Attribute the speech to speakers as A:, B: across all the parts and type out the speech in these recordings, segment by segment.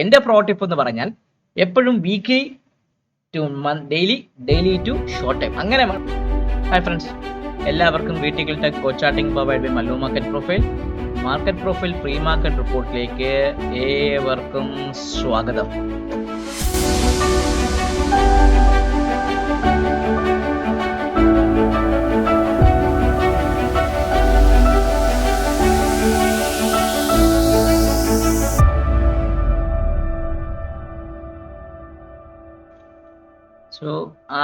A: എൻ്റെ pro tip എന്ന് പറഞ്ഞാൽ എപ്പോഴും weekly to daily, daily to short time അങ്ങനെ. ഹായ് ഫ്രണ്ട്സ്, എല്ലാവർക്കും വീട്ടിൽ ടെക് കോച്ചാട്ടിംഗ് powered by Mallu market profile pre market റിപ്പോർട്ടിലേക്ക് ഏവർക്കും സ്വാഗതം. സോ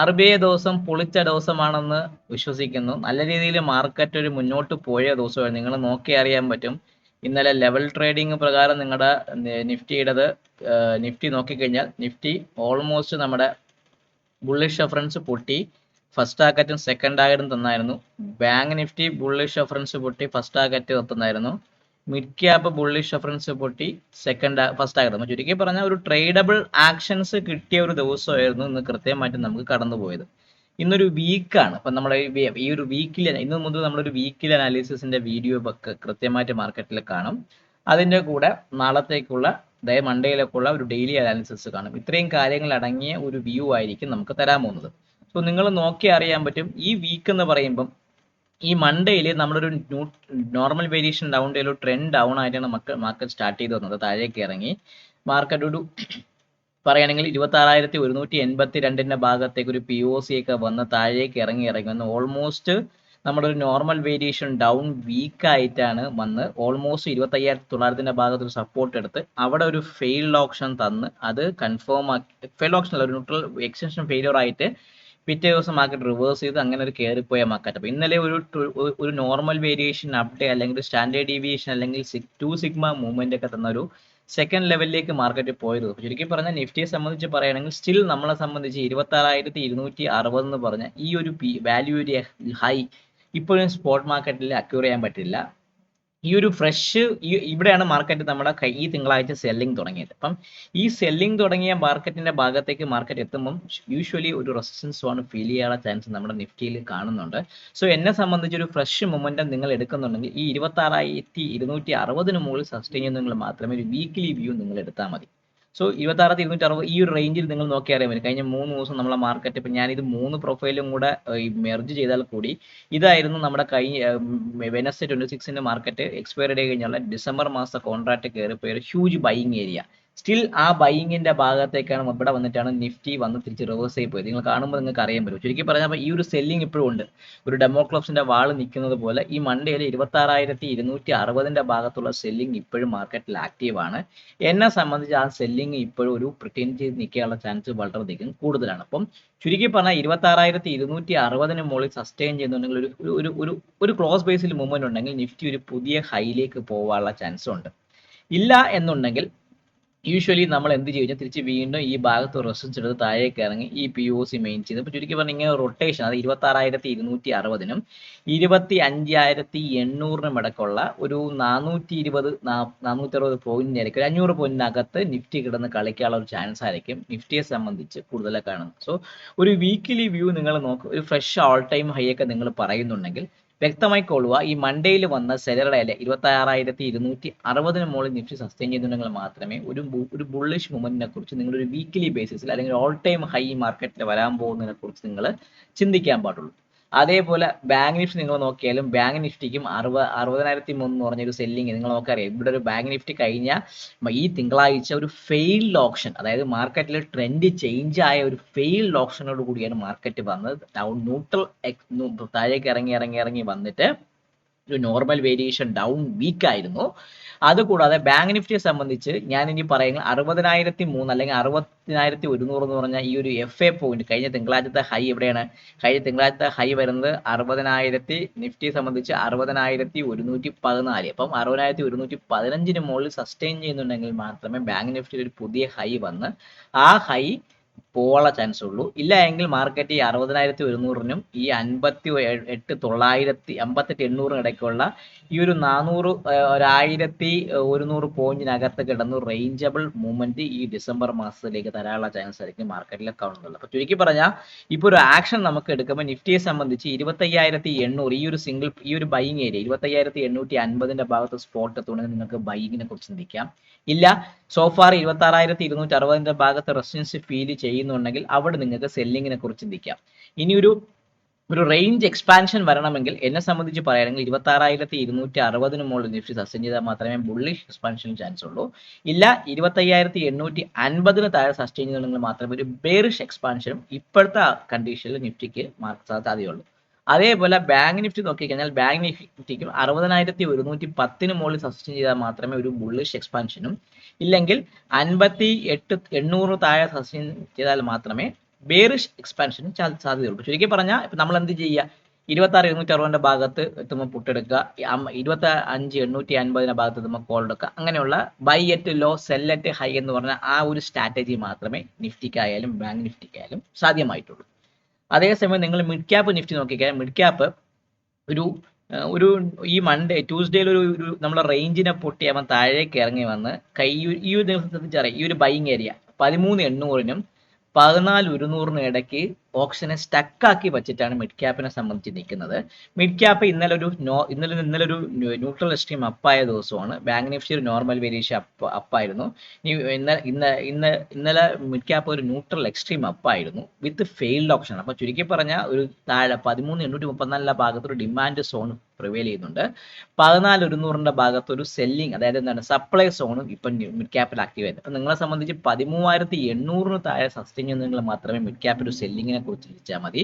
A: RBI ദിവസം പൊളിച്ച ദിവസമാണെന്ന് വിശ്വസിക്കുന്നു. നല്ല രീതിയിൽ മാർക്കറ്റ് ഒരു മുന്നോട്ട് പോയ ദിവസമാണ്. നിങ്ങൾ നോക്കി അറിയാൻ പറ്റും. ഇന്നലെ ലെവൽ ട്രേഡിംഗ് പ്രകാരം നിങ്ങളുടെ നിഫ്റ്റി നോക്കിക്കഴിഞ്ഞാൽ നിഫ്റ്റി ഓൾമോസ്റ്റ് നമ്മുടെ ബുള്ളിഷ് റെഫറൻസ് പൊട്ടി. ഫസ്റ്റ് ടാർഗറ്റും സെക്കൻഡ് ടാർഗറ്റും തന്നായിരുന്നു. ബാങ്ക് നിഫ്റ്റി ബുള്ളിഷ് റെഫറൻസ് പൊട്ടി, ഫസ്റ്റ് ടാർഗറ്റ് തന്നായിരുന്നു. മിഡ് ക്യാപ്പ് ബുള്ളിഷ് റെഫറൻസ് പൊട്ടി, ഫസ്റ്റ് ടാർഗറ്റ്. ചുരുക്കി പറഞ്ഞാൽ ഒരു ട്രേഡബിൾ ആക്ഷൻസ് കിട്ടിയ ഒരു ദിവസമായിരുന്നു ഇന്ന് കൃത്യമായിട്ട് നമുക്ക് കടന്നുപോയത്. ഇന്നൊരു വീക്കാണ്. അപ്പം നമ്മുടെ ഈ ഒരു വീക്കിൽ ഇന്ന് മുതൽ നമ്മളൊരു വീക്കിൽ അനാലിസിസിന്റെ വീഡിയോ ഒക്കെ കൃത്യമായിട്ട് മാർക്കറ്റിൽ കാണും. അതിൻ്റെ കൂടെ നാളത്തേക്കുള്ള അതായത് മൺഡേയിലേക്കുള്ള ഒരു ഡെയിലി അനാലിസിസ് കാണും. ഇത്രയും കാര്യങ്ങൾ അടങ്ങിയ ഒരു വ്യൂ ആയിരിക്കും നമുക്ക് തരാൻ പോകുന്നത്. സോ നിങ്ങൾ നോക്കി അറിയാൻ പറ്റും. ഈ വീക്ക് എന്ന് പറയുമ്പം ഈ മൺഡേയിൽ നമ്മളൊരു നോർമൽ വേരിയേഷൻ ഡൗൺ ഒരു ട്രെൻഡ് ഡൗൺ ആയിട്ടാണ് മാർക്കറ്റ് സ്റ്റാർട്ട് ചെയ്ത് വന്നത്. താഴേക്ക് ഇറങ്ങി മാർക്കറ്റ് ഒരു പറയുകയാണെങ്കിൽ 26,182 ഭാഗത്തേക്ക് ഒരു POC ഒക്കെ വന്ന് താഴേക്ക് ഇറങ്ങി വന്ന് ഓൾമോസ്റ്റ് നമ്മുടെ ഒരു നോർമൽ വേരിയേഷൻ ഡൗൺ വീക്ക് ആയിട്ടാണ് വന്ന് ഓൾമോസ്റ്റ് 25,900 ഭാഗത്ത് ഒരു സപ്പോർട്ട് എടുത്ത് അവിടെ ഒരു ഫെയിൽഡ് ഓപ്ഷൻ തന്ന് അത് കൺഫേം ആക്കി. ഫെയിൽഡ് ഓപ്ഷൻ അല്ല, ഒരു ന്യൂട്രൽ എക്സ്റ്റൻഷൻ ഫെയിലിയർ ആയിട്ട് പിറ്റേ ദിവസം മാർക്കറ്റ് റിവേഴ്സ് ചെയ്ത് അങ്ങനെ ഒരു കയറിപ്പോയ മാർക്കറ്റ്. അപ്പോൾ ഇന്നലെ ഒരു നോർമൽ വേരിയേഷൻ അപ്ഡേറ്റ് അല്ലെങ്കിൽ സ്റ്റാൻഡേർഡ് ഡീവിയേഷൻ അല്ലെങ്കിൽ 2 സിഗ്മ മൂവ്മെന്റ് ഒക്കെ തന്ന ഒരു സെക്കൻഡ് ലെവലിലേക്ക് മാർക്കറ്റ് പോയത്. ചുരുക്കി പറഞ്ഞാൽ നിഫ്റ്റിയെ സംബന്ധിച്ച് പറയുകയാണെങ്കിൽ സ്റ്റിൽ നമ്മളെ സംബന്ധിച്ച് 26,260 എന്ന് പറഞ്ഞ ഈ ഒരു വാല്യൂ ഹൈ ഇപ്പോഴും സ്പോട്ട് മാർക്കറ്റിൽ അക്യൂർ ചെയ്യാൻ പറ്റില്ല. ഈ ഒരു ഇവിടെയാണ് മാർക്കറ്റ് നമ്മുടെ ഈ തിങ്കളാഴ്ച സെല്ലിംഗ് തുടങ്ങിയത്. അപ്പം ഈ സെല്ലിംഗ് തുടങ്ങിയ മാർക്കറ്റിന്റെ ഭാഗത്തേക്ക് മാർക്കറ്റ് എത്തുമ്പം യൂഷ്വലി ഒരു റെസിസ്റ്റൻസ് സോൺ ഫീൽ ചെയ്യാനുള്ള ചാൻസ് നമ്മുടെ നിഫ്റ്റിയിൽ കാണുന്നുണ്ട്. സോ എന്നെ സംബന്ധിച്ച് ഒരു ഫ്രഷ് മൊമെന്റം നിങ്ങൾ എടുക്കുന്നുണ്ടെങ്കിൽ ഈ 26,260 മുകളിൽ സസ്റ്റെയിൻ ചെയ്യുന്നെങ്കിൽ മാത്രമേ ഒരു വീക്ക്ലി വ്യൂ നിങ്ങൾ എടുത്താൽ മതി. സോ 26,260 ഈ ഒരു റേഞ്ചിൽ നിങ്ങൾ നോക്കി അറിയാൻ പറ്റും. കഴിഞ്ഞ 3 ദിവസം നമ്മളെ മാർക്കറ്റ് ഇപ്പം ഞാനിത് 3 പ്രൊഫൈലും കൂടെ മെർജ് ചെയ്താൽ കൂടി ഇതായിരുന്നു നമ്മുടെ വെനസ്ഡേ 26 മാർക്കറ്റ് എക്സ്പയറി ഡേ കഴിഞ്ഞുള്ള ഡിസംബർ മാസത്തെ കോൺട്രാക്ട് കയറിപ്പോയ ഒരു ഹ്യൂജ് ബൈയിങ് ഏരിയ. സ്റ്റിൽ ആ ബൈയിങ്ങിന്റെ ഭാഗത്തേക്കാണ് ഇവിടെ വന്നിട്ടാണ് നിഫ്റ്റി വന്ന് തിരിച്ച് റിവേഴ്സ് ആയി പോയത്. നിങ്ങൾ കാണുമ്പോൾ നിങ്ങൾക്ക് അറിയാൻ പറ്റും. ചുരുക്കി പറഞ്ഞാൽ ഈ ഒരു സെല്ലിംഗ് ഇപ്പോഴും ഉണ്ട്. ഒരു ഡെമോക്ലോപ്സിന്റെ വാള് നിൽക്കുന്നത് പോലെ ഈ മൺഡേയിൽ 26,260 ഭാഗത്തുള്ള സെല്ലിംഗ് ഇപ്പോഴും മാർക്കറ്റിൽ ആക്റ്റീവാണ്. എന്നെ സംബന്ധിച്ച് ആ സെല്ലിംഗ് ഇപ്പോഴും ഒരു പ്രിറ്റൻഡ് ചെയ്ത് നിൽക്കാനുള്ള ചാൻസ് വളരെയധികം കൂടുതലാണ്. അപ്പം ചുരുക്കി പറഞ്ഞാൽ 26,260 മുകളിൽ സസ്റ്റെയിൻ ചെയ്യുന്നുണ്ടെങ്കിൽ ഒരു ക്ലോസ് ബേസിൽ മൂവ്മെന്റ് ഉണ്ടെങ്കിൽ നിഫ്റ്റി ഒരു പുതിയ ഹൈയിലേക്ക് പോകാനുള്ള ചാൻസ് ഉണ്ട്. ഇല്ല എന്നുണ്ടെങ്കിൽ യൂഷ്വലി നമ്മൾ എന്ത് ചെയ്യും, തിരിച്ച് വീണ്ടും ഈ ഭാഗത്ത് റെസിസ്റ്റൻസ് എടുത്ത് താഴേക്ക് ഇറങ്ങി ഈ POC മെയിൻ ചെയ്ത് ഇപ്പോൾ ചുരുക്കി പറഞ്ഞാൽ ഇങ്ങനെ റൊട്ടേഷൻ അത് 26,260 25,800 ഇടയ്ക്കുള്ള ഒരു 420-460 പോയിന്റിനായിരിക്കും, ഒരു 500 പോയിന്റിനകത്ത് നിഫ്റ്റി കിടന്ന് കളിക്കാനുള്ള ഒരു ചാൻസ് ആയിരിക്കും നിഫ്റ്റിയെ സംബന്ധിച്ച് കൂടുതൽ കാണുന്നത്. സോ ഒരു വീക്കിലി വ്യൂ നിങ്ങൾ നോക്കുക. ഒരു ഫ്രഷ് ഓൾ ടൈം ഹൈ ഒക്കെ നിങ്ങൾ പറയുന്നുണ്ടെങ്കിൽ വ്യക്തമായി കൊള്ളുക. ഈ മൺഡേയിൽ വന്ന സെലറുടെ 26,260 മുകളിൽ നിഫ്റ്റി സസ്റ്റെയിൻ ചെയ്യുന്നുണ്ടെങ്കിൽ മാത്രമേ ഒരു ബുള്ളിഷ് മൂവ്മെന്റിനെ കുറിച്ച് നിങ്ങൾ ഒരു വീക്കിലി ബേസിസിൽ അല്ലെങ്കിൽ ഓൾ ടൈം ഹൈ മാർക്കറ്റിൽ വരാൻ പോകുന്നതിനെ കുറിച്ച് നിങ്ങൾ ചിന്തിക്കാൻ പാടുള്ളൂ. അതേപോലെ ബാങ്ക് നിഫ്റ്റി നിങ്ങൾ നോക്കിയാലും ബാങ്ക് നിഫ്റ്റിക്കും 60,003 എന്ന് പറഞ്ഞൊരു സെല്ലിങ് നിങ്ങൾ നോക്കറിയാം. ഇവിടെ ഒരു ബാങ്ക് നിഫ്റ്റി കഴിഞ്ഞ ഈ തിങ്കളാഴ്ച ഒരു ഫെയിൽഡ് ഓപ്ഷൻ, അതായത് മാർക്കറ്റിൽ ട്രെൻഡ് ചേഞ്ച് ആയ ഒരു ഫെയിൽഡ് ഓപ്ഷനോട് കൂടിയാണ് മാർക്കറ്റ് വന്നത്. ന്യൂട്രൽ താഴേക്ക് ഇറങ്ങി വന്നിട്ട് ഒരു നോർമൽ വേരിയേഷൻ ഡൗൺ വീക്ക് ആയിരുന്നു. അതുകൂടാതെ ബാങ്ക് നിഫ്റ്റിയെ സംബന്ധിച്ച് ഞാൻ ഇനി പറയുന്നത് 60,003 അല്ലെങ്കിൽ 60,100 എന്ന് പറഞ്ഞാൽ ഈ ഒരു FA പോയിന്റ് കഴിഞ്ഞ തിങ്കളാഴ്ചത്തെ ഹൈ എവിടെയാണ്? കഴിഞ്ഞ തിങ്കളാഴ്ചത്തെ ഹൈ വരുന്നത് 60,000, നിഫ്റ്റിയെ സംബന്ധിച്ച് 60,114. അപ്പം 60,115 മുകളിൽ സസ്റ്റെയിൻ ചെയ്യുന്നുണ്ടെങ്കിൽ മാത്രമേ ബാങ്ക് നിഫ്റ്റിയിൽ ഒരു പുതിയ ഹൈ വന്ന് ആ ഹൈ പോകാനുള്ള ചാൻസ് ഉള്ളൂ. ഇല്ല എങ്കിൽ മാർക്കറ്റ് ഈ 60,100-നും ഈ 58,800 ഇടയ്ക്കുള്ള ഈ ഒരു 400 1,100 പോയിന്റിനകത്ത് കിടന്ന് റേഞ്ചബിൾ മൂവ്മെന്റ് ഈ ഡിസംബർ മാസത്തിലേക്ക് തരാനുള്ള ചാൻസ് ആയിരിക്കും മാർക്കറ്റിൽ കാണുന്നത്. അപ്പോൾ ചുരുക്കി പറഞ്ഞാൽ ഇപ്പോൾ ഒരു ആക്ഷൻ നമുക്ക് എടുക്കുമ്പോൾ നിഫ്റ്റിയെ സംബന്ധിച്ച് 25,800 ഈ ഒരു ബൈയിങ് ഏരിയ 25,850 ഭാഗത്ത് സ്പോട്ട് എത്തുകയാണെങ്കിൽ നിങ്ങൾക്ക് ബൈയിങ്ങിനെ കുറിച്ച് ചിന്തിക്കാം. ഇല്ല സോഫാർ 26,260 ഭാഗത്ത് റെസിസ്റ്റൻസ് ഫീൽ ചെയ്യുന്നുണ്ടെങ്കിൽ അവിടെ നിങ്ങൾക്ക് സെല്ലിങ്ങിനെ കുറിച്ച് ചിന്തിക്കാം. ഇനി ഒരു റേഞ്ച് എക്സ്പാൻഷൻ വരണമെങ്കിൽ എന്നെ സംബന്ധിച്ച് പറയുകയാണെങ്കിൽ 26,260 മുകളിൽ നിഫ്റ്റി സസ്റ്റെയിൻ ചെയ്താൽ മാത്രമേ ബുള്ളിഷ് എക്സ്പാൻഷന് ചാൻസ് ഉള്ളൂ. ഇല്ല 25,850 താഴെ സസ്റ്റെയിൻ ചെയ്തിട്ടുണ്ടെങ്കിൽ മാത്രമേ ഒരു ബെയറിഷ് എക്സ്പാൻഷനും ഇപ്പോഴത്തെ കണ്ടീഷനിൽ നിഫ്റ്റിക്ക് സാധ്യതയുള്ളൂ. അതേപോലെ ബാങ്ക് നിഫ്റ്റി നോക്കിക്കഴിഞ്ഞാൽ ബാങ്ക് നിഫ്റ്റിക്കും 60,110 മുകളിൽ സസ്റ്റെയിൻ ചെയ്താൽ മാത്രമേ ഒരു ബുള്ളിഷ് എക്സ്പാൻഷനും ഇല്ലെങ്കിൽ 58,800 താഴെ സസ്റ്റെയിൻ ചെയ്താൽ മാത്രമേ ബെയറിഷ് എക്സ്പാൻഷനും സാധ്യതയുള്ളൂ. ചുരുക്കി പറഞ്ഞാൽ ഇപ്പം നമ്മൾ എന്ത് ചെയ്യുക, 26,260 ഭാഗത്ത് എത്തുമ്പോൾ പുട്ടെടുക്കുക, 25,850 ഭാഗത്ത് എത്തുമ്പോൾ കോൾ എടുക്കുക. അങ്ങനെയുള്ള buy at low sell at high എന്ന് പറഞ്ഞ ആ ഒരു സ്ട്രാറ്റജി മാത്രമേ നിഫ്റ്റിക്കായാലും ബാങ്ക് നിഫ്റ്റിക്കായാലും സാധ്യമായിട്ടുള്ളൂ. അതേസമയം നിങ്ങൾ മിഡ് ക്യാപ്പ് നിഫ്റ്റി നോക്കിക്കഴിഞ്ഞാൽ മിഡ് ക്യാപ്പ് ഒരു ഈ ട്യൂസ്ഡേയിൽ ഒരു നമ്മളെ റേഞ്ചിനെ പൊട്ടി അവൻ താഴേക്ക് ഇറങ്ങി വന്ന് ഈ ഒരു ദിവസം ശ്രദ്ധിച്ചറിയാം, ഈ ഒരു ബൈയിങ് ഏരിയ 13,800-നും 14,100-നും ഇടയ്ക്ക് ഓപ്ഷനെ സ്റ്റക്കാക്കി വെച്ചിട്ടാണ് മിഡ് ക്യാപ്പിനെ സംബന്ധിച്ച് നിൽക്കുന്നത്. മിഡ് ക്യാപ്പ് ഇന്നലെ ഒരു ന്യൂട്രൽ എക്സ്ട്രീം അപ്പായ ദിവസമാണ്. ബാങ്ക് നിഫ്റ്റി ഒരു നോർമൽ വേരിയേഷൻ അപ്പായിരുന്നു. ഇന്നലെ മിഡ് ക്യാപ്പ് ഒരു ന്യൂട്രൽ എക്സ്ട്രീം അപ്പായിരുന്നു വിത്ത് ഫെയിൽഡ് ഓപ്ഷൻ. അപ്പോൾ ചുരുക്കി പറഞ്ഞാൽ ഒരു താഴെ 13,834 ഭാഗത്ത് ഒരു ഡിമാൻഡ് സോൺ പ്രിവെയിൽ ചെയ്യുന്നുണ്ട്. 14,100 ഭാഗത്ത് ഒരു സെല്ലിംഗ്, അതായത് എന്താണ് സപ്ലൈ സോണും ഇപ്പം മിഡ് ക്യാപ്പിൽ ആക്റ്റീവ് ആയിരുന്നു. അപ്പം നിങ്ങളെ സംബന്ധിച്ച് 13,800 താഴെ സസ്റ്റെയിൻ ചെയ്യുന്നെങ്കിൽ മാത്രമേ മിഡ് ക്യാപ്പിൽ ഒരു സെല്ലിങ്ങിനെ കുറിച്ച് ചിന്തിച്ചാൽ മതി.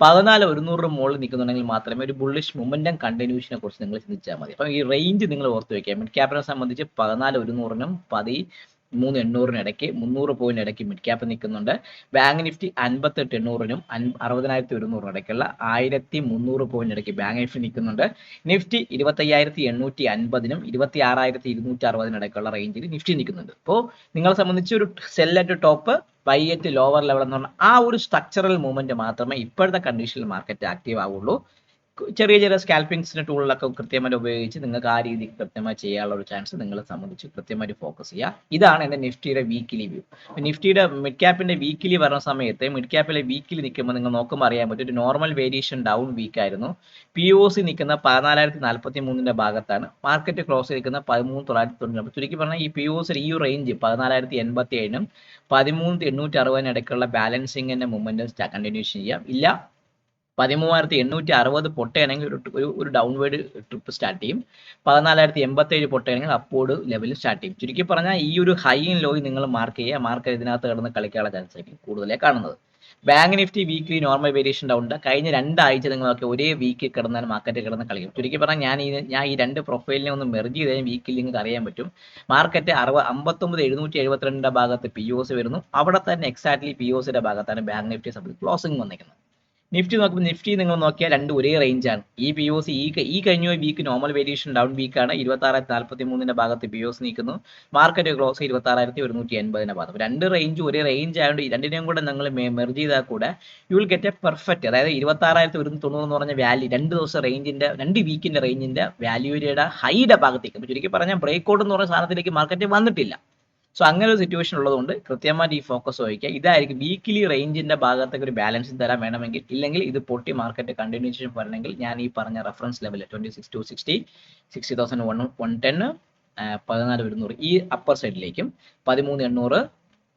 A: 14,100 മുകളിൽ നിൽക്കുന്നുണ്ടെങ്കിൽ മാത്രമേ ഒരു ബുള്ളിഷ് മൊമെന്റം കണ്ടിന്യൂഷനെ കുറിച്ച് നിങ്ങൾ ചിന്തിച്ചാൽ മതി. അപ്പം ഈ റേഞ്ച് നിങ്ങൾ ഓർത്ത് വയ്ക്കുക. മിഡ് ക്യാപ്പിനെ സംബന്ധിച്ച് 14,100-നും 13,800-നും ഇടയ്ക്ക് 300 പോയിന്റ് ഇടയ്ക്ക് മിഡ് ക്യാപ്പ് നിൽക്കുന്നുണ്ട്. ബാങ്ക് നിഫ്റ്റി 58,800-നും 60,100-നും ഇടയ്ക്കുള്ള 1,300 പോയിന്റ് ഇടയ്ക്ക് ബാങ്ക് നിഫ്റ്റി നിൽക്കുന്നുണ്ട്. നിഫ്റ്റി 25,850-നും 26,260-നും ഇടയ്ക്കുള്ള റേഞ്ചിൽ നിഫ്റ്റി നിൽക്കുന്നുണ്ട്. അപ്പോൾ നിങ്ങളെ സംബന്ധിച്ച് ഒരു sell at top buy at lower level എന്ന് പറഞ്ഞാൽ ആ ഒരു സ്ട്രക്ചറൽ മൂവ്മെന്റ് മാത്രമേ ഇപ്പോഴത്തെ കണ്ടീഷനിൽ മാർക്കറ്റ് ആക്റ്റീവ് ആവുള്ളൂ. ചെറിയ സ്കാൽപ്പിംഗ്സിന്റെ ടൂളിലൊക്കെ കൃത്യമായിട്ട് ഉപയോഗിച്ച് നിങ്ങൾക്ക് ആ രീതിക്ക് കൃത്യമായി ചെയ്യാനുള്ള ഒരു ചാൻസ് നിങ്ങളെ സംബന്ധിച്ച് കൃത്യമായിട്ട് ഫോക്കസ് ചെയ്യുക. ഇതാണ് എൻ്റെ നിഫ്റ്റിയുടെ വീക്കിലി വ്യൂ. നിഫ്റ്റിയുടെ മിഡ് ക്യാപ്പിന്റെ വീക്കിലി വരുന്ന സമയത്ത് മിഡ് ക്യാപ്പിലെ വീക്കിലി നിൽക്കുമ്പോൾ നിങ്ങൾ നോക്കുമ്പോൾ അറിയാൻ പറ്റും ഒരു നോർമൽ വേരിയേഷൻ ഡൗൺ വീക്ക് ആയിരുന്നു. POC നിൽക്കുന്ന 14,043 ഭാഗത്താണ്. മാർക്കറ്റ് ക്ലോസ് നിൽക്കുന്ന 13,990. ചുരുക്കി പറഞ്ഞാൽ ഈ POC ഈ റേഞ്ച് 14,087-നും 13,860-നും ഇടയ്ക്കുള്ള ബാലൻസിങ്ങിന്റെ മൂവ്മെന്റ് കണ്ടിന്യൂഷൻ ചെയ്യാം. ഇല്ല 13,860 പൊട്ടയാണെങ്കിൽ ഒരു ഡൗൺവേർഡ് ട്രിപ്പ് സ്റ്റാർട്ട് ചെയ്യും. 14,087 പൊട്ടയാണെങ്കിൽ അപ്പോർഡ് ലെവലിൽ സ്റ്റാർട്ട് ചെയ്യും. ചുരുക്കി പറഞ്ഞാൽ ഈ ഒരു ഹൈയും ലോയും നിങ്ങൾ മാർക്ക് ചെയ്യുക. മാർക്കറ്റ് ഇതിനകത്ത് കിടന്ന് കളിക്കാനുള്ള ചാൻസ് ആയിരിക്കും കൂടുതലേ കാണുന്നത്. Bank Nifty weekly normal variation down ഉണ്ട്. കഴിഞ്ഞ 2 ആഴ്ച നിങ്ങൾക്ക് ഒരേ വീക്ക് കിടന്നാൽ മാർക്കറ്റ് കിടന്ന് കളിക്കും. ചുരുക്കി പറഞ്ഞാൽ ഞാൻ ഈ 2 പ്രൊഫൈലിനെ ഒന്ന് മെർജ് ചെയ്ത് വീക്കിൽ നിങ്ങൾക്ക് അറിയാൻ പറ്റും. മാർക്കറ്റ് 59,772 ഭാഗത്ത് POC വരുന്നു. അവിടെ തന്നെ എക്സാക്ട്ലി POCയുടെ ഭാഗത്താണ് ബാങ്ക് നിഫ്റ്റി സംബന്ധിച്ച് ക്ലോസിംഗ് വന്നിരിക്കുന്നത്. നിഫ്റ്റി നോക്കുമ്പോൾ നിഫ്റ്റി നിങ്ങൾ നോക്കിയാൽ രണ്ടും ഒരേ റേഞ്ചാണ്. ഈ POC ഈ കഴിഞ്ഞ വീക്ക് നോർമൽ വേരിയേഷൻ ഡൗൺ വീക്കാണ്. 26,043 ഭാഗത്ത് POC നിൽക്കുന്നു. മാർക്കറ്റ് ക്ലോസ് 26,180 ഭാഗത്ത്. 2 റേഞ്ച് ഒരേ റേഞ്ച് ആയതുകൊണ്ട് ഈ രണ്ടിനെയും കൂടെ നിങ്ങൾ മെർജ് ചെയ്താൽ കൂടെ you will get A perfect, അതായത് 26,190 എന്ന് പറഞ്ഞ വാല്യൂ 2 ദിവസം റേഞ്ചിന്റെ 2 വീക്കിന്റെ റേഞ്ചിന്റെ വാല്യൂയുടെ ഹൈയുടെ ഭാഗത്തേക്ക്. അപ്പോൾ ചുരുക്കി പറഞ്ഞാൽ ബ്രേക്ക് ഔട്ട് എന്ന് പറഞ്ഞ സാധനത്തിലേക്ക് മാർക്കറ്റ് വന്നിട്ടില്ല. സോ അങ്ങനെ ഒരു സിറ്റുവേഷൻ ഉള്ളതുകൊണ്ട് കൃത്യമായിട്ട് ഈ ഫോക്കസ് വഹിക്കുക. ഇതായിരിക്കും വീക്കിലി റേഞ്ചിന്റെ ഭാഗത്തേക്ക് ഒരു ബാലൻസ് തരാൻ വേണമെങ്കിൽ. ഇല്ലെങ്കിൽ ഇത് പൊട്ടി മാർക്കറ്റ് കണ്ടിന്യൂഷൻ വരണമെങ്കിൽ ഞാൻ ഈ പറഞ്ഞ റെഫറൻസ് ലെവൽ 26,260, 60,110, 14,100 ഈ അപ്പർ സൈഡിലേക്കും 13,800,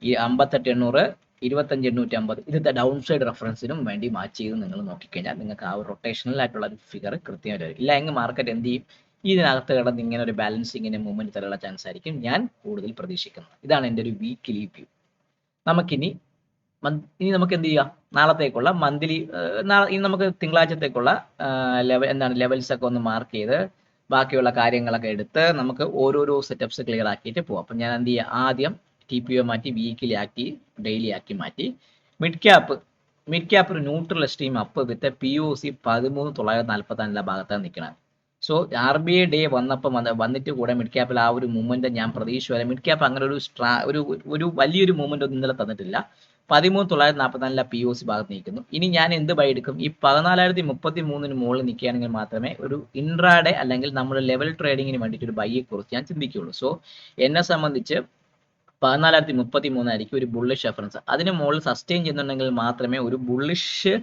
A: ഈ 58,800, 25,850 ഇന്നത്തെ ഡൗൺ സൈഡ് റെഫറൻസിനും വേണ്ടി മാച്ച് ചെയ്ത് നിങ്ങൾ നോക്കിക്കഴിഞ്ഞാൽ നിങ്ങൾക്ക് ആ ഒരു റൊട്ടേഷണൽ ആയിട്ടുള്ള ഒരു ഫിഗർ കൃത്യമായിട്ട് വരും. ഇല്ല എങ്കിൽ മാർക്കറ്റ് എന്ത് ചെയ്യും, ഇതിനകത്ത് കിടന്ന് ഇങ്ങനെ ഒരു ബാലൻസിങ്ങിന്റെ മൂവ്മെന്റ് തരാനുള്ള ചാൻസ് ആയിരിക്കും ഞാൻ കൂടുതൽ പ്രതീക്ഷിക്കുന്നത്. ഇതാണ് എൻ്റെ ഒരു വീക്കിലി വ്യൂ. നമുക്കിനി നമുക്ക് എന്ത് ചെയ്യാം, നാളത്തേക്കുള്ള മന്ത്ലി ഇനി നമുക്ക് തിങ്കളാഴ്ചത്തേക്കുള്ള ലെവൽസ് ഒക്കെ ഒന്ന് മാർക്ക് ചെയ്ത് ബാക്കിയുള്ള കാര്യങ്ങളൊക്കെ എടുത്ത് നമുക്ക് ഓരോരോ സെറ്റപ്സ് ക്ലിയർ ആക്കിയിട്ട് പോവാം. അപ്പം ഞാൻ എന്ത് ചെയ്യുക, ആദ്യം TPO മാറ്റി വീക്കിലി ആക്കി ഡെയിലി ആക്കി മാറ്റി. മിഡ് ക്യാപ്പ് ഒരു neutral extreme up with POC 13,944 ഭാഗത്താണ് നിൽക്കുന്നത്. സോ RBI ഡേ വന്നിട്ട് കൂടെ മിഡ് ക്യാപ്പിൽ ആ ഒരു മൂവ്മെന്റ് ഞാൻ പ്രതീക്ഷിച്ചു. മിഡ് ക്യാപ്പ് അങ്ങനെ ഒരു വലിയൊരു മൂവ്മെന്റ് ഒന്നും ഇന്നലെ തന്നിട്ടില്ല. 13,944 POC ഭാഗത്ത് നിൽക്കുന്നു. ഇനി ഞാൻ എന്ത് ബൈ എടുക്കും? ഈ 14,033 മുകളിൽ നിൽക്കുകയാണെങ്കിൽ മാത്രമേ ഒരു ഇൻട്രാഡേ അല്ലെങ്കിൽ നമ്മുടെ ലെവൽ ട്രേഡിങ്ങിന് വേണ്ടിയിട്ട് ഒരു ബൈയെ കുറിച്ച് ഞാൻ ചിന്തിക്കുകയുള്ളൂ. സോ എന്നെ സംബന്ധിച്ച് 14,033 ആയിരിക്കും ഒരു ബുള്ളിഷ് റെഫറൻസ്. അതിന് മുകളിൽ സസ്റ്റെയിൻ ചെയ്യുന്നുണ്ടെങ്കിൽ മാത്രമേ ഒരു ബുള്ളിഷ്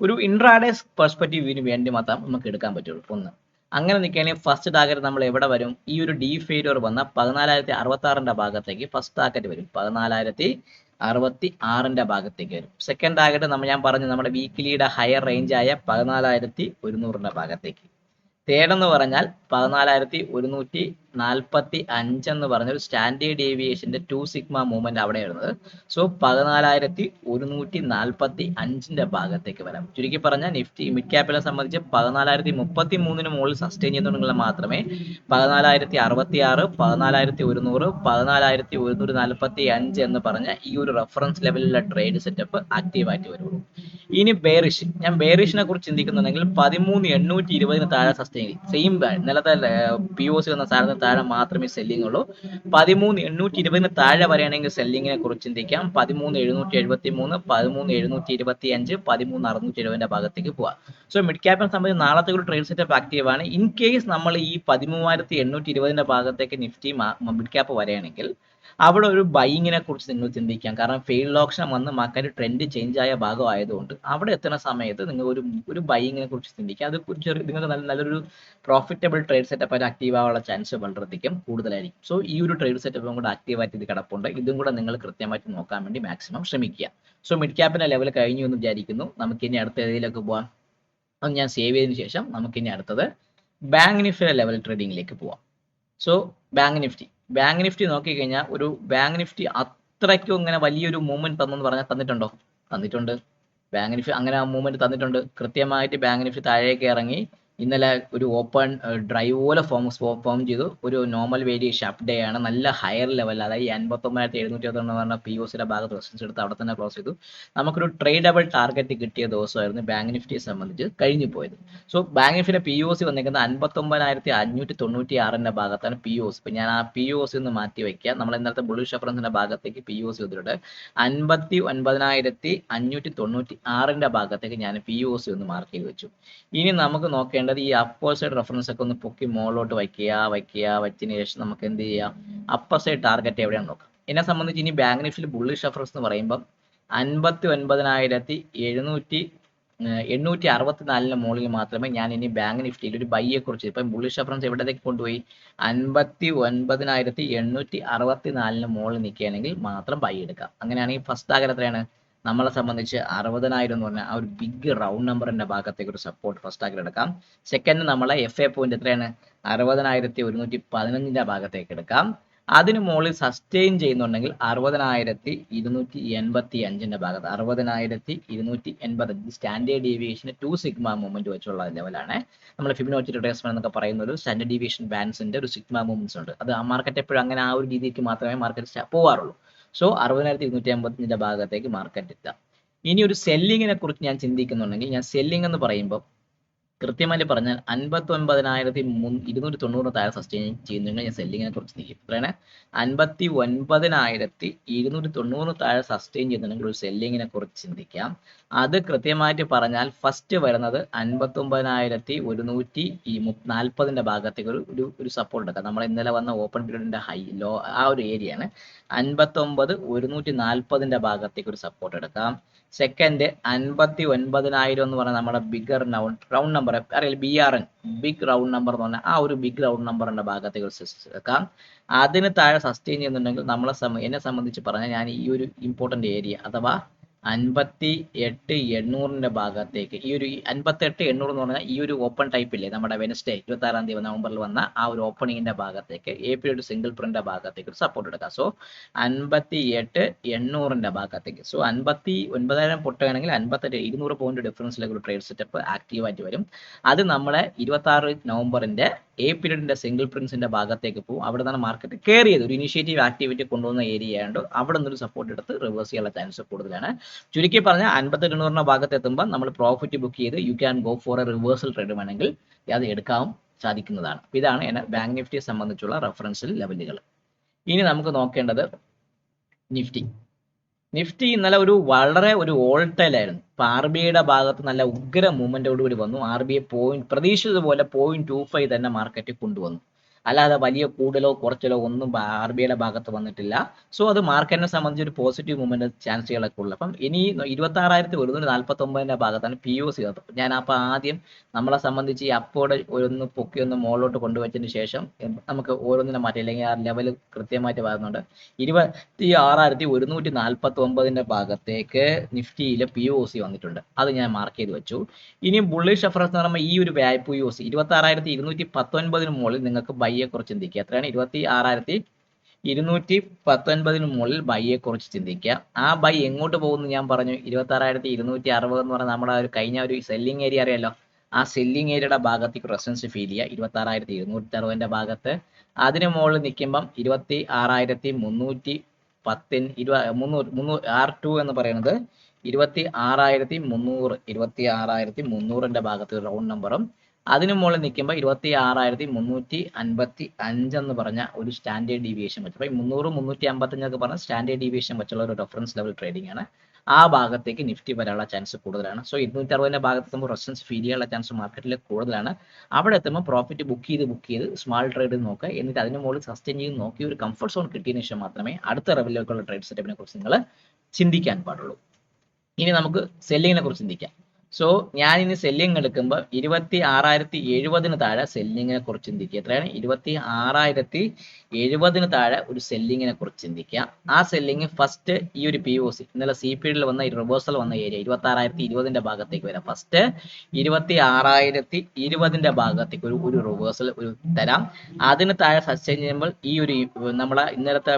A: ഒരു ഇൻട്രാഡേ പെർസ്പെക്റ്റീവിന് വേണ്ടി മാത്രം നമുക്ക് എടുക്കാൻ പറ്റുള്ളൂ. ഒന്ന് അങ്ങനെ നിൽക്കുകയാണെങ്കിൽ ഫസ്റ്റ് ടാർഗറ്റ് നമ്മൾ എവിടെ വരും? ഈ ഒരു ഡി ഫെയിലിയർ വന്ന 14,066 ഭാഗത്തേക്ക് ഫസ്റ്റ് ടാർഗറ്റ് വരും. 14,066 ഭാഗത്തേക്ക് വരും. സെക്കൻഡ് ടാർഗറ്റ് ഞാൻ പറഞ്ഞു നമ്മുടെ വീക്കിലിയുടെ ഹയർ റേഞ്ച് ആയ 14,100 ഭാഗത്തേക്ക്. തേർഡ് എന്ന് പറഞ്ഞാൽ 14,145 എന്ന് പറഞ്ഞ ഒരു സ്റ്റാൻഡേർഡ് ഡീവിയേഷന്റെ 2 സിഗ്മ മൂവ്മെന്റ് അവിടെ വരുന്നത്. സോ 14,145 ഭാഗത്തേക്ക് വരാം. ചുരുക്കി പറഞ്ഞാൽ നിഫ്റ്റി മിഡ് ക്യാപ്പിനെ സംബന്ധിച്ച് 14,033 മുകളിൽ സസ്റ്റെയിൻ ചെയ്യുന്നുണ്ടെങ്കിൽ മാത്രമേ 14,066, 14,100, 14,145 എന്ന് പറഞ്ഞ ഈ ഒരു റെഫറൻസ് ലെവലിലുള്ള ട്രേഡ് സെറ്റപ്പ് ആക്റ്റീവായിട്ട് വരുള്ളൂ. ഇനി ബെയറിഷ്, ഞാൻ ബെയറിഷിനെ കുറിച്ച് ചിന്തിക്കുന്നുണ്ടെങ്കിൽ 13,820 താഴെ സസ്റ്റെയിൻ, സെയിം നിലത്തെ POC എന്ന സാധനത്തിന് താഴെ മാത്രമേ സെല്ലിംഗ് ഉള്ളൂ. 13,820 താഴെ വരെയാണെങ്കിൽ സെല്ലിങ്ങിനെ കുറിച്ച് ചിന്തിക്കാം. 13,773, 13,725, 13,670 ഭാഗത്തേക്ക് പോവാം. സോ മിഡ് ക്യാപ്പിനെ സംബന്ധിച്ച് നാളത്തെ ഒരു ട്രേഡ് സെറ്റപ്പ് ആക്റ്റീവ് ആണ്. ഇൻ കേസ് നമ്മൾ ഈ 13,820 ഭാഗത്തേക്ക് നിഫ്റ്റി മിഡ് ക്യാപ്പ് വരികയാണെങ്കിൽ അവിടെ ഒരു ബൈയിങ്ങിനെ കുറിച്ച് നിങ്ങൾ ചിന്തിക്കാം. കാരണം ഫെയിൽഡ് ഓപ്ഷൻ വന്ന് മാർക്കറ്റ് ട്രെൻഡ് ചേഞ്ച് ആയ ഭാഗം ആയതുകൊണ്ട് അവിടെ എത്തുന്ന സമയത്ത് നിങ്ങൾ ഒരു ബൈയിങ്ങിനെ കുറിച്ച് ചിന്തിക്കാം. അത് നിങ്ങൾക്ക് നല്ലൊരു പ്രോഫിറ്റബിൾ ട്രേഡ് സെറ്റപ്പ് ആയിട്ട് ആക്റ്റീവ് ആവാനുള്ള ചാൻസ് വളരെയധികം കൂടുതലായിരിക്കും. സോ ഈ ഒരു ട്രേഡ് സെറ്റപ്പും കൂടെ ആക്റ്റീവായിട്ട് ഇത് കിടപ്പുണ്ട്. ഇതും കൂടെ നിങ്ങൾ കൃത്യമായിട്ട് നോക്കാൻ വേണ്ടി മാക്സിമം ശ്രമിക്കുക. സോ മിഡ് ക്യാപ്പിന്റെ ലെവൽ കഴിഞ്ഞു എന്ന് വിചാരിക്കുന്നു. നമുക്കിനി അടുത്ത ഏതിലേക്ക് പോവാം? അത് ഞാൻ സേവ് ചെയ്തതിനു ശേഷം നമുക്കിനി അടുത്തത് ബാങ്ക് നിഫ്റ്റിയുടെ ലെവൽ ട്രേഡിങ്ങിലേക്ക് പോവാം. സോ ബാങ്ക് നിഫ്റ്റി നോക്കിക്കഴിഞ്ഞാൽ ഒരു ബാങ്ക് നിഫ്റ്റി അത്രയ്ക്കും ഇങ്ങനെ വലിയൊരു മൂവ്മെന്റ് തന്നെന്ന് പറഞ്ഞാൽ തന്നിട്ടുണ്ട്. ബാങ്ക് നിഫ്റ്റി അങ്ങനെ ആ മൂവ്മെന്റ് തന്നിട്ടുണ്ട്. കൃത്യമായിട്ട് ബാങ്ക് നിഫ്റ്റി താഴേക്ക് ഇറങ്ങി ഇന്നലെ ഒരു ഓപ്പൺ ഡ്രൈവ് പോലെ ഫോം ചെയ്തു. ഒരു നോർമൽ വേരിയേഷൻ അപ്പ് ഡേ ആണ്. നല്ല ഹയർ ലെവൽ, അതായത് 59,721 പറഞ്ഞ POCയുടെ ഭാഗത്ത് റെസിസ്റ്റൻസ് എടുത്ത് അവിടെ തന്നെ ക്ലോസ് ചെയ്തു. നമുക്കൊരു ട്രേഡബിൾ ടാർഗറ്റ് കിട്ടിയ ദിവസമായിരുന്നു ബാങ്ക് നിഫ്റ്റിയെ സംബന്ധിച്ച് കഴിഞ്ഞു പോയത്. സോ ബാങ്ക് നിഫ്റ്റിയുടെ POC വന്നിരിക്കുന്നത് 59,596 ഭാഗത്താണ് POC. ഇപ്പൊ ഞാൻ ആ POC ഒന്ന് മാറ്റി വയ്ക്കുക. നമ്മൾ ഇന്നലത്തെ ബുള്ളിഷ് റെഫറൻസിന്റെ ഭാഗത്തേക്ക് POC വന്നിട്ടുണ്ട്. 59,596 ഭാഗത്തേക്ക് ഞാൻ POC ഒന്ന് മാർക്ക് ചെയ്ത് വെച്ചു. ഇനി നമുക്ക് നോക്കേണ്ടത് ഈ അപ്പർ സൈഡ് റെഫറൻസ് ഒക്കെ ഒന്ന് പൊക്കി മുകളിലോട്ട് വയ്ച്ചതിന് ശേഷം നമുക്ക് എന്ത് ചെയ്യാം? അപ്പർ സൈഡ് ടാർഗറ്റ് എവിടെയാണ് നോക്കാം. എന്നെ സംബന്ധിച്ച് ഇനി ബാങ്ക് നിഫ്റ്റിയിൽ ബുള്ളിഷ് റെഫറൻസ് എന്ന് പറയുമ്പോൾ 59,864 മുകളിൽ മാത്രമേ ഞാൻ ഇനി ബാങ്ക് നിഫ്റ്റിയിൽ ഒരു ബൈയെ കുറിച്ച്, ഇപ്പം ബുള്ളിഷ് റെഫറൻസ് എവിടത്തേക്ക് കൊണ്ടുപോയി? 59,864 മുകളിൽ നിൽക്കുകയാണെങ്കിൽ മാത്രം ബൈ എടുക്കാം. അങ്ങനെയാണെങ്കിൽ ഫസ്റ്റ് ടാർഗറ്റ് എത്രയാണ്? നമ്മളെ സംബന്ധിച്ച് 60,000 എന്ന് പറഞ്ഞാൽ ആ ഒരു ബിഗ് റൗണ്ട് നമ്പറിന്റെ ഭാഗത്തേക്ക് ഒരു സപ്പോർട്ട് ഫസ്റ്റ് ടാർഗറ്റ് എടുക്കാം. സെക്കൻഡ് നമ്മളെ FA പോയിന്റ് എത്രയാണ്? 60,115 ഭാഗത്തേക്ക് എടുക്കാം. അതിന് മുകളിൽ സസ്റ്റെയിൻ ചെയ്യുന്നുണ്ടെങ്കിൽ 60,285 ഭാഗത്ത്, 60,285 സ്റ്റാൻഡേർഡ് ഡീവിയേഷന് 2 സിഗ്മ മൂവ്മെന്റ് വെച്ചുള്ള ലെവലാണ്. നമ്മൾ ഫിബൊനാച്ചി റിട്രേസ്മെന്റ് എന്നൊക്കെ പറയുന്ന ഒരു സ്റ്റാൻഡേർഡ് ഡീവിയേഷൻ ബാൻഡ്സിന്റെ ഒരു സിഗ്മ മൂവ്മെന്റ്സ് ഉണ്ട്. അത് ആ മാർക്കറ്റ് എപ്പോഴും അങ്ങനെ ആ ഒരു രീതിക്ക് മാത്രമേ മാർക്കറ്റ് പോവാറുള്ളൂ. സോ 60,285 ഭാഗത്തേക്ക് മാർക്കറ്റ് എത്താം. ഇനി ഒരു സെല്ലിങ്ങിനെ കുറിച്ച് ഞാൻ ചിന്തിക്കുന്നുണ്ടെങ്കിൽ, ഞാൻ സെല്ലിംഗ് എന്ന് പറയുമ്പോൾ കൃത്യമായിട്ട് പറഞ്ഞാൽ 59,290 താഴെ സസ്റ്റെയിൻ ചെയ്യുന്നുണ്ടെങ്കിൽ ഞാൻ സെല്ലിങ്ങിനെ കുറിച്ച് നിൽക്കും. എത്രയാണ്? 59,290 താഴെ സസ്റ്റെയിൻ ചെയ്യുന്നുണ്ടെങ്കിൽ ഒരു സെല്ലിങ്ങിനെ കുറിച്ച് ചിന്തിക്കാം. അത് കൃത്യമായിട്ട് പറഞ്ഞാൽ ഫസ്റ്റ് വരുന്നത് 59,140 ഭാഗത്തേക്ക് ഒരു സപ്പോർട്ട് എടുക്കാം. നമ്മൾ ഇന്നലെ വന്ന ഓപ്പൺ പീരീഡിന്റെ ഹൈ ലോ ആ ഒരു ഏരിയയാണ്. 59,140 ഭാഗത്തേക്ക് ഒരു സപ്പോർട്ട് എടുക്കാം. സെക്കൻഡ് 59,000 എന്ന് പറഞ്ഞാൽ നമ്മുടെ ബിഗർ റൗണ്ട് നമ്പർ അറിയില്ല, BRN ബിഗ് റൗണ്ട് നമ്പർ എന്ന് പറഞ്ഞാൽ ആ ഒരു ബിഗ് റൗണ്ട് നമ്പറിന്റെ ഭാഗത്തേക്ക് എടുക്കാം. അതിന് താഴെ സസ്റ്റെയിൻ ചെയ്യുന്നുണ്ടെങ്കിൽ എന്നെ സംബന്ധിച്ച് പറഞ്ഞാൽ ഞാൻ ഈ ഒരു ഇമ്പോർട്ടന്റ് ഏരിയ അഥവാ 58,800 ഭാഗത്തേക്ക്, ഈ ഒരു 58,800 എന്ന് പറഞ്ഞാൽ ഈ ഒരു ഓപ്പൺ ടൈപ്പ് ഇല്ലേ നമ്മുടെ വെനസ്ഡേ 26 നവംബറിൽ വന്ന ആ ഒരു ഓപ്പണിങ്ങിന്റെ ഭാഗത്തേക്ക് ഒരു സിംഗിൾ പ്രിന്റ് ഭാഗത്തേക്ക് ഒരു സപ്പോർട്ട് എടുക്കാം. സോ 58,800 ഭാഗത്തേക്ക്, സോ 59,000 പൊട്ടുകയാണെങ്കിൽ 58,200 പോയിന്റ് ഡിഫറൻസിലേക്ക് ഒരു ട്രേഡ് സെറ്റപ്പ് ആക്റ്റീവായിട്ട് വരും. അത് നമ്മളെ 26 നവംബറിന്റെ പീരീഡിന്റെ സിംഗിൾ പ്രിന്റ്സിന്റെ ഭാഗത്തേക്ക് പോകും. അവിടെ നിന്നാണ് മാർക്കറ്റ് കയറി ചെയ്ത് ഒരു ഇനിഷ്യേറ്റീവ് ആക്ടിവിറ്റി കൊണ്ടുവന്ന ഏരിയ ആയതുകൊണ്ട് അവിടെ നിന്നൊരു സപ്പോർട്ട് എടുത്ത് റിവേഴ്സ് ചെയ്യാനുള്ള ചാൻസ് കൂടുതലാണ്. ചുരുക്കി പറഞ്ഞാൽ 58,200 ഭാഗത്ത് എത്തുമ്പോൾ നമ്മൾ പ്രോഫിറ്റ് ബുക്ക് ചെയ്ത് you can go for A reversal trade വേണമെങ്കിൽ അത് എടുക്കാൻ സാധിക്കുന്നതാണ്. ഇതാണ് ബാങ്ക് നിഫ്റ്റിയെ സംബന്ധിച്ചുള്ള റെഫറൻഷ്യൽ ലെവലുകൾ. ഇനി നമുക്ക് നോക്കേണ്ടത് നിഫ്റ്റി ഇന്നലെ വളരെ ഒരു വോൾട്ടൈലായിരുന്നു. ഇപ്പൊ RBIയുടെ ഭാഗത്ത് നല്ല ഉഗ്ര മൂവ്മെന്റോടുകൂടി വന്നു. RBI പ്രതീക്ഷിച്ചതുപോലെ 0.25 തന്നെ മാർക്കറ്റ് കൊണ്ടുവന്നു. അല്ലാതെ വലിയ കൂടുതലോ കുറച്ചിലോ ഒന്നും RBIയുടെ ഭാഗത്ത് വന്നിട്ടില്ല. സോ അത് മാർക്കറ്റിനെ സംബന്ധിച്ച് ഒരു പോസിറ്റീവ് മൂവ്മെന്റ് ചാൻസുകളൊക്കെ ഉള്ളു. അപ്പം ഇനി 26,149 ഭാഗത്താണ് POC. ഞാൻ അപ്പോൾ ആദ്യം നമ്മളെ സംബന്ധിച്ച് ഈ അപ്പോടെ ഒന്ന് പൊക്കി ഒന്ന് മുകളിലോട്ട് കൊണ്ടുവച്ചതിന് ശേഷം നമുക്ക് ഓരോന്നിനെ മാറ്റി, അല്ലെങ്കിൽ ആ ലെവൽ കൃത്യമായിട്ട് വരുന്നുണ്ട്. 26,149 ഭാഗത്തേക്ക് നിഫ്റ്റിയിൽ POC വന്നിട്ടുണ്ട്. അത് ഞാൻ മാർക്ക് ചെയ്ത് വെച്ചു. ഇനി ബുള്ളിഷ് റെഫറൻസ് എന്ന് പറയുമ്പോൾ ഈ ഒരു POC 26,219 മുകളിൽ നിങ്ങൾക്ക് ബൈയെ കുറിച്ച് ചിന്തിക്കുക. എത്രയാണ്? 26,219 മുകളിൽ ബൈയെ കുറിച്ച് ചിന്തിക്കുക. ആ ബൈ എങ്ങോട്ട് പോകുന്നു ഞാൻ പറഞ്ഞു. 26,260 എന്ന് പറഞ്ഞാൽ നമ്മുടെ ഒരു കഴിഞ്ഞ ഒരു സെല്ലിംഗ് ഏരിയ അറിയാലോ. ആ സെല്ലിംഗ് ഏരിയയുടെ ഭാഗത്തേക്ക് റെസിസ്റ്റൻസ് ഫീൽ ചെയ്യുക 26,260 ഭാഗത്ത്. അതിന് മുകളിൽ നിൽക്കുമ്പം 26,310 R2 എന്ന് പറയുന്നത് 26,300 ഭാഗത്ത് റൗണ്ട് നമ്പറും. അതിന് മുകളിൽ നിൽക്കുമ്പോൾ 26,355 എന്ന് പറഞ്ഞ ഒരു സ്റ്റാൻഡേർഡ് ഡീവിയേഷൻ വെച്ചു. അപ്പോൾ 300, 355 ഒക്കെ പറഞ്ഞ സ്റ്റാൻഡേർഡ് ഡീവിയേഷൻ വെച്ചുള്ള ഒരു റെഫറൻസ് ലെവൽ ട്രേഡിംഗ് ആണ്. ആ ഭാഗത്തേക്ക് നിഫ്റ്റി വരാനുള്ള ചാൻസ് കൂടുതലാണ്. സോ 260 ഭാഗത്ത് എത്തുമ്പോൾ റെസിസ്റ്റൻസ് ഫീൽ ചെയ്യാനുള്ള ചാൻസ് മാർക്കറ്റിൽ കൂടുതലാണ്. അവിടെ എത്തുമ്പോൾ പ്രോഫിറ്റ് ബുക്ക് ചെയ്ത് സ്മാൾ ട്രേഡ് നോക്കുക. എന്നിട്ട് അതിന് മുകളിൽ സസ്റ്റെയിൻ ചെയ്ത് നോക്കി ഒരു കംഫർട്ട് സോൺ കിട്ടിയതിനു ശേഷം മാത്രമേ അടുത്ത ലെവലിലേക്കുള്ള ട്രേഡ് സെറ്റപ്പിനെ കുറിച്ച് നിങ്ങൾ ചിന്തിക്കാൻ പാടുള്ളൂ. ഇനി നമുക്ക് സെല്ലിങ്ങിനെ കുറിച്ച് ചിന്തിക്കാം. സോ ഞാൻ ഇനി സെല്ലിങ് എടുക്കുമ്പോൾ 26,070 താഴെ സെല്ലിങ്ങിനെ കുറിച്ച് ചിന്തിക്കുക. എത്രയാണ്? 26,070 താഴെ ഒരു സെല്ലിങ്ങിനെ കുറിച്ച് ചിന്തിക്കുക. ആ സെല്ലിങ് ഫസ്റ്റ് ഈ ഒരു POC ഇന്നലെ CPD വന്ന റിവേഴ്സൽ വന്ന ഏരിയ 26,020 ഭാഗത്തേക്ക് വരാം. ഫസ്റ്റ് 26,020 ഭാഗത്തേക്ക് ഒരു റിവേഴ്സൽ തരാം. അതിന് താഴെ സസ്റ്റെയിൻ ചെയ്യുമ്പോൾ ഈ ഒരു നമ്മളെ ഇന്നലത്തെ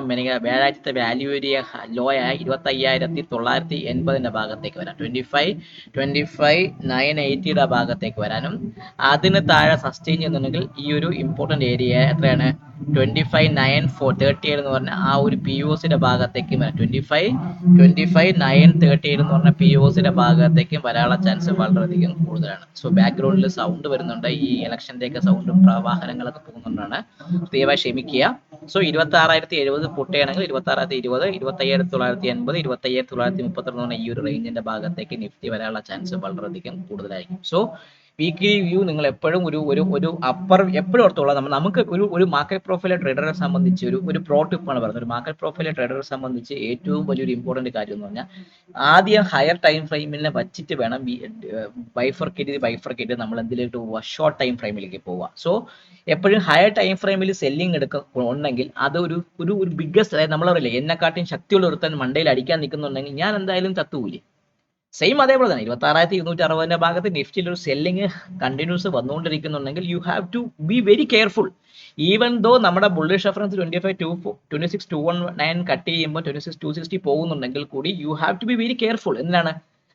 A: വ്യാഴാഴ്ചത്തെ വാല്യൂ ഏരിയ ലോ ആയ 25,980 ഭാഗത്തേക്ക് വരാം. 25,980 ഭാഗത്തേക്ക് വരാനും അതിന് താഴെ സസ്റ്റെയിൻ ചെയ്യുന്നുണ്ടെങ്കിൽ ഈ ഒരു ഇമ്പോർട്ടന്റ് ഏരിയ എത്രയാണ്? 25,930 എന്ന് പറഞ്ഞ ആ ഒരു POCയുടെ ഭാഗത്തേക്ക് വരാം. 25,930 എന്ന് പറഞ്ഞ POCയുടെ ഭാഗത്തേക്ക് വരാനുള്ള ചാൻസ് വളരെയധികം കൂടുതലാണ്. സോ ബാക്ക്ഗ്രൗണ്ടിൽ സൗണ്ട് വരുന്നുണ്ട്. ഈ ഇലക്ഷന്റെ ഒക്കെ സൗണ്ടും വാഹനങ്ങളൊക്കെ പോകുന്നുണ്ടാണ്. ദയവായി ക്ഷമിക്കുക. സോ 26,070 പൊട്ടുകയാണെങ്കിൽ 26,020, 25,980, 25,932 ഈ ഒരു റേഞ്ചിന്റെ ഭാഗത്തേക്ക് നിഫ്റ്റി വരാനുള്ള ചാൻസ് വളരെയധികം കൂടുതലായിരിക്കും. സോ വീക്ക്ലി വ്യൂ നിങ്ങൾ എപ്പോഴും ഒരു അപ്പർ എപ്പോഴും ഓർത്തോളാം. നമുക്ക് ഒരു മാർക്കറ്റ് പ്രൊഫൈലെ ട്രേഡറെ സംബന്ധിച്ച് ഒരു പ്രോ ടിപ്പാണ് പറയുന്നത്. ഒരു മാർക്കറ്റ് പ്രൊഫൈലെ ട്രേഡറെ സംബന്ധിച്ച് ഏറ്റവും വലിയൊരു ഇമ്പോർട്ടന്റ് കാര്യം എന്ന് പറഞ്ഞാൽ ആദ്യം ഹയർ ടൈം ഫ്രെയിമിനെ വച്ചിട്ട് വേണം ബൈഫർക്കേറ്റ് നമ്മൾ എന്തിലേക്ക് പോവുക? ഷോർട്ട് ടൈം ഫ്രെയിമിലേക്ക് പോവുക. സോ എപ്പോഴും ഹയർ ടൈം ഫ്രെയിമിൽ സെല്ലിംഗ് ഉണ്ടെങ്കിൽ അത് ഒരു ബിഗ്ഗസ്റ്റ്, അതായത് നമ്മളറിയില്ലേ എന്നെക്കാട്ടിയും ശക്തിയുള്ള ഒരുത്തൻ മണ്ടയിൽ അടിക്കാൻ നിൽക്കുന്നുണ്ടെങ്കിൽ ഞാൻ എന്തായാലും തത്തുകൂലി. സെയിം അതേപോലെ തന്നെ 26,260 ഭാഗത്ത് നിഫ്റ്റിയിൽ ഒരു സെല്ലിങ് കണ്ടിന്യൂസ് വന്നുകൊണ്ടിരിക്കുന്നുണ്ടെങ്കിൽ you have to be very careful. Even though നമ്മുടെ ബുള്ളിഷ് റെഫറൻസ് 26,219 കട്ട് ചെയ്യുമ്പോൾ 26,260 പോകുന്നുണ്ടെങ്കിൽ കൂടി you have to be very careful. എന്തിനാണ്?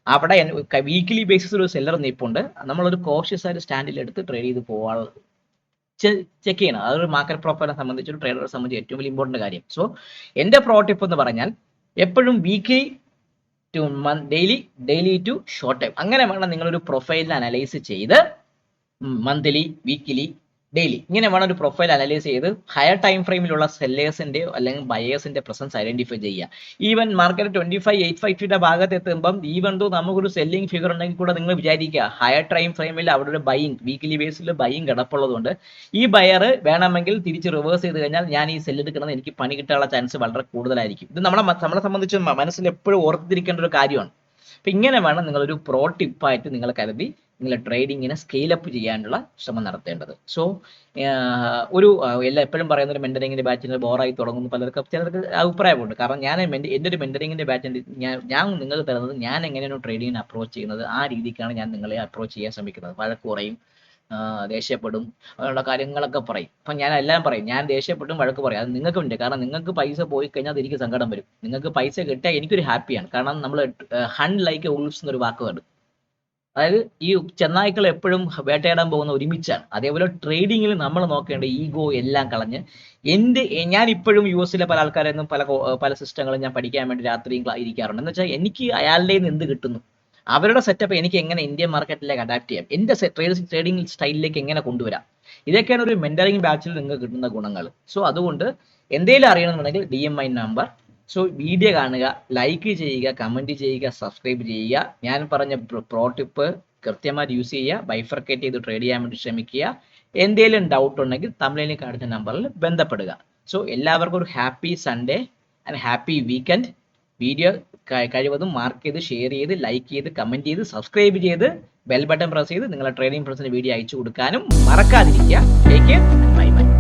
A: അവിടെ വീക്കിലി ബേസിസ് ഒരു സെല്ലർ നിൽപ്പുണ്ട്. നമ്മളൊരു കോഷ്യസ് ആയിട്ട് സ്റ്റാൻഡിൽ എടുത്ത് ട്രേഡ് ചെയ്ത് പോകാൻ ചെക്ക് ചെയ്യണം. അതൊരു മാർക്കറ്റ് പ്രൊഫൈലിനെ സംബന്ധിച്ച് ഒരു ട്രേഡറെ സംബന്ധിച്ച് ഏറ്റവും വലിയ ഇമ്പോർട്ടന്റ് കാര്യം. സോ എന്റെ പ്രോ ടിപ്പ് എന്ന് പറഞ്ഞാൽ എപ്പോഴും weekly to daily to short time അങ്ങനെ വേണം നിങ്ങളൊരു പ്രൊഫൈലിനെ അനലൈസ് ചെയ്ത് മന്ത്ലി, വീക്കിലി, ഡെയിലി ഇങ്ങനെ വേണം ഒരു പ്രൊഫൈൽ അനലൈസ് ചെയ്ത് ഹയർ ടൈം ഫ്രെയിമിലുള്ള സെല്ലേഴ്സിന്റെ അല്ലെങ്കിൽ ബയേഴ്സിന്റെ പ്രസൻസ് ഐഡന്റിഫൈ ചെയ്യുക. ഈവൻ മാർക്കറ്റ് 25,850 ഭാഗത്ത് എത്തുമ്പം ഈവൻ ദോ നമുക്കൊരു സെല്ലിംഗ് ഫിഗർ ഉണ്ടെങ്കിൽ കൂടെ നിങ്ങൾ വിചാരിക്കുക ഹയർ ടൈം ഫ്രെയിമിൽ അവിടെ ഒരു ബൈയിങ് വീക്കിലി ബേസിൽ ബൈയിങ് കിടപ്പുള്ളതുകൊണ്ട് ഈ ബയർ വേണമെങ്കിൽ തിരിച്ച് റിവേഴ്സ് ചെയ്ത് കഴിഞ്ഞാൽ ഞാൻ ഈ സെല്ല് എടുക്കുന്നത് എനിക്ക് പണി കിട്ടാനുള്ള ചാൻസ് വളരെ കൂടുതലായിരിക്കും. ഇത് നമ്മളെ സംബന്ധിച്ച് മനസ്സിൽ എപ്പോഴും ഓർത്തിരിക്കേണ്ട ഒരു കാര്യമാണ്. അപ്പൊ ഇങ്ങനെ വേണം നിങ്ങളൊരു പ്രോ ടിപ്പായിട്ട് നിങ്ങൾ കരുതി നിങ്ങൾ ട്രേഡിങ്ങിനെ സ്കെയിലപ്പ് ചെയ്യാനുള്ള ശ്രമം നടത്തേണ്ടത്. സോ എപ്പോഴും പറയുന്ന ഒരു മെന്ററിങ്ങിന്റെ ബാച്ചിന് ബോറായി തുടങ്ങുന്നു ചിലർക്ക് അഭിപ്രായമുണ്ട്. കാരണം എൻ്റെ ഒരു മെന്ററിങ്ങിന്റെ ബാച്ചിന്റെ ഞാൻ നിങ്ങൾക്ക് തരുന്നത് ഞാൻ എങ്ങനെയാണ് ട്രേഡിങ്ങിനെ അപ്രോച്ച് ചെയ്യുന്നത് ആ രീതിക്കാണ് ഞാൻ നിങ്ങളെ അപ്രോച്ച് ചെയ്യാൻ ശ്രമിക്കുന്നത്. വഴക്ക് കുറയും, ദേഷ്യപ്പെടും, അങ്ങനെയുള്ള കാര്യങ്ങളൊക്കെ പറയും. അപ്പം ഞാൻ എല്ലാം പറയും, ഞാൻ ദേഷ്യപ്പെട്ടും വഴക്ക് പറയും. അത് നിങ്ങൾക്കുണ്ട്. കാരണം നിങ്ങൾക്ക് പൈസ പോയി കഴിഞ്ഞാൽ അത് എനിക്ക് സങ്കടം വരും. നിങ്ങൾക്ക് പൈസ കിട്ടിയാൽ എനിക്കൊരു ഹാപ്പിയാണ്. കാരണം നമ്മൾ ഹണ്ട് ലൈക്ക് ഉൾസ് എന്നൊരു വാക്കുണ്ട്. അതായത് ഈ ചെന്നായ്ക്കൾ എപ്പോഴും വേട്ടയാടാൻ പോകുന്ന ഒരുമിച്ചാണ്. അതേപോലെ ട്രേഡിങ്ങിൽ നമ്മൾ നോക്കേണ്ട ഈഗോ എല്ലാം കളഞ്ഞ് ഞാൻ ഇപ്പോഴും US പല ആൾക്കാരെന്നും പല സിസ്റ്റങ്ങളും ഞാൻ പഠിക്കാൻ വേണ്ടി രാത്രിയും ഇരിക്കാറുണ്ട്. എന്ന് വെച്ചാൽ എനിക്ക് അയാളുടെ നിന്ന് എന്ത് കിട്ടുന്നു, അവരുടെ സെറ്റപ്പ് എനിക്ക് എങ്ങനെ ഇന്ത്യൻ മാർക്കറ്റിലേക്ക് അഡാപ്റ്റ് ചെയ്യാം, എൻ്റെ ട്രേഡിംഗ് സ്റ്റൈലിലേക്ക് എങ്ങനെ കൊണ്ടുവരാം, ഇതൊക്കെയാണ് ഒരു മെന്ററിംഗ് ബാച്ചിൽ നിങ്ങൾക്ക് കിട്ടുന്ന ഗുണങ്ങൾ. സോ അതുകൊണ്ട് എന്തെങ്കിലും അറിയണമെന്നുണ്ടെങ്കിൽ DMI നമ്പർ സോ വീഡിയോ കാണുക, ലൈക്ക് ചെയ്യുക, കമൻറ്റ് ചെയ്യുക, സബ്സ്ക്രൈബ് ചെയ്യുക. ഞാൻ പറഞ്ഞ പ്രോ ടിപ്പ് കൃത്യമായിട്ട് യൂസ് ചെയ്യുക, ബൈഫർക്കേറ്റ് ചെയ്ത് ട്രേഡ് ചെയ്യാൻ വേണ്ടി ശ്രമിക്കുക. എന്തെങ്കിലും ഡൗട്ട് ഉണ്ടെങ്കിൽ തമിഴിൽ കാണിച്ച നമ്പറിൽ ബന്ധപ്പെടുക. സോ എല്ലാവർക്കും ഒരു happy Sunday and happy weekend. Video കഴിവതും മാർക്ക് ചെയ്ത്, ഷെയർ ചെയ്ത്, ലൈക്ക് ചെയ്ത്, കമൻറ്റ് ചെയ്ത്, സബ്സ്ക്രൈബ് ചെയ്ത്, ബെൽ ബട്ടൺ പ്രസ് ചെയ്ത് നിങ്ങളുടെ ട്രേഡിംഗ് ഫ്രണ്ട്സിന് വീഡിയോ അയച്ചു കൊടുക്കാനും മറക്കാതിരിക്കുക. Take care, bye bye.